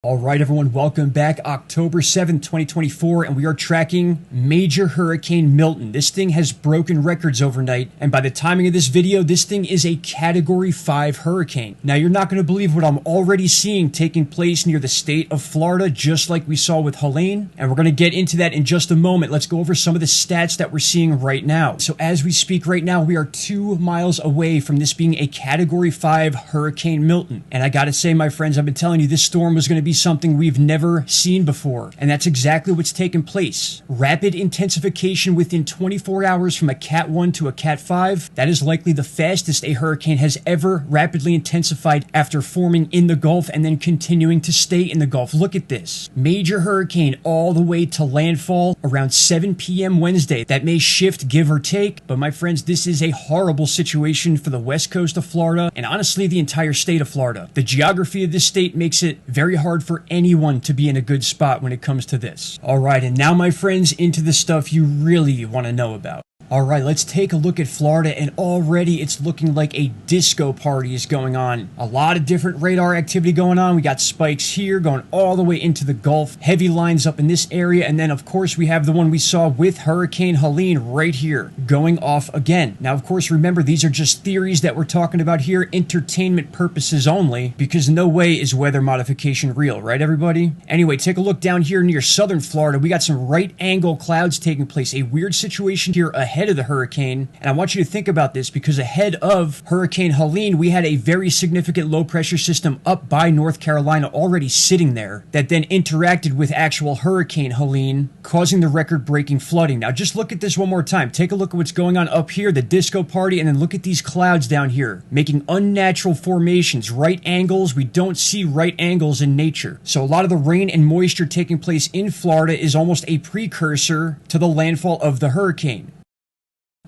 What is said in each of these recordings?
All right, everyone, welcome back. October 7th, 2024, and we are tracking Major Hurricane Milton. This thing has broken records overnight, and by the timing of this video, this thing is a Category 5 hurricane. Now, you're not going to believe what I'm already seeing taking place near the state of Florida, just like we saw with Helene, and we're going to get into that in just a moment. Let's go over some of the stats that we're seeing right now. So as we speak right now, we are 2 miles away from this being a Category 5 Hurricane Milton. And I gotta say, my friends, I've been telling you this storm was going to be something we've never seen before, and that's exactly what's taken place. Rapid intensification within 24 hours from a Cat 1 to a Cat 5. That is likely the fastest a hurricane has ever rapidly intensified after forming in the Gulf and then continuing to stay in the Gulf. Look at this. Major hurricane all the way to landfall around 7 p.m. Wednesday. That may shift, give or take, but my friends, this is a horrible situation for the west coast of Florida and honestly the entire state of Florida. The geography of this state makes it very hard for anyone to be in a good spot when it comes to this. All right, and now, my friends, into the stuff you really want to know about. All right, let's take a look at Florida, and already it's looking like a disco party is going on. A lot of different radar activity going on. We got spikes here going all the way into the Gulf. Heavy lines up in this area, and then, of course, we have the one we saw with Hurricane Helene right here going off again. Now, of course, remember, these are just theories that we're talking about here, entertainment purposes only, because no way is weather modification real, right, everybody? Anyway, take a look down here near southern Florida. We got some right angle clouds taking place. A weird situation here ahead of the hurricane, and I want you to think about this because ahead of Hurricane Helene, we had a very significant low pressure system up by North Carolina already sitting there that then interacted with actual Hurricane Helene, causing the record-breaking flooding. Now, just look at this one more time. Take a look at what's going on up here, the disco party, and then look at these clouds down here, making unnatural formations, right angles. We don't see right angles in nature. So a lot of the rain and moisture taking place in Florida is almost a precursor to the landfall of the hurricane.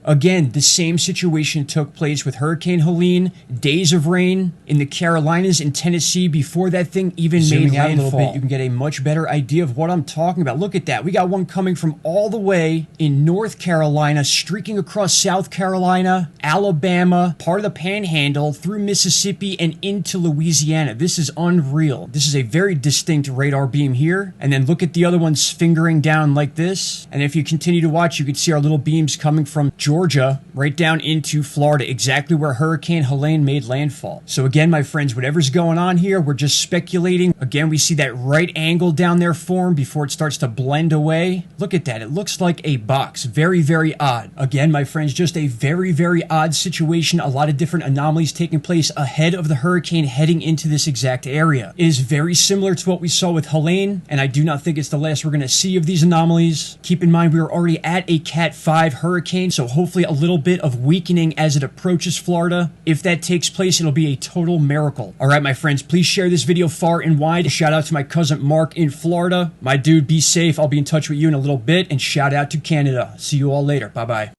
Again, the same situation took place with Hurricane Helene, days of rain in the Carolinas and Tennessee before that thing even made landfall. A little bit, you can get a much better idea of what I'm talking about. Look at that. We got one coming from all the way in North Carolina, streaking across South Carolina, Alabama, part of the Panhandle, through Mississippi, and into Louisiana. This is unreal. This is a very distinct radar beam here. And then look at the other ones fingering down like this. And if you continue to watch, you can see our little beams coming from Georgia, right down into Florida, exactly where Hurricane Helene made landfall. So again, my friends, whatever's going on here, we're just speculating. Again, we see that right angle down there form before it starts to blend away. Look at that. It looks like a box. Very, very odd. Again, my friends, just a very, very odd situation. A lot of different anomalies taking place ahead of the hurricane heading into this exact area. It is very similar to what we saw with Helene, and I do not think it's the last we're going to see of these anomalies. Keep in mind, we are already at a Cat 5 hurricane, so hopefully a little bit of weakening as it approaches Florida. If that takes place, it'll be a total miracle. All right, my friends, please share this video far and wide. Shout out to my cousin Mark in Florida. My dude, be safe. I'll be in touch with you in a little bit. And shout out to Canada. See you all later. Bye-bye.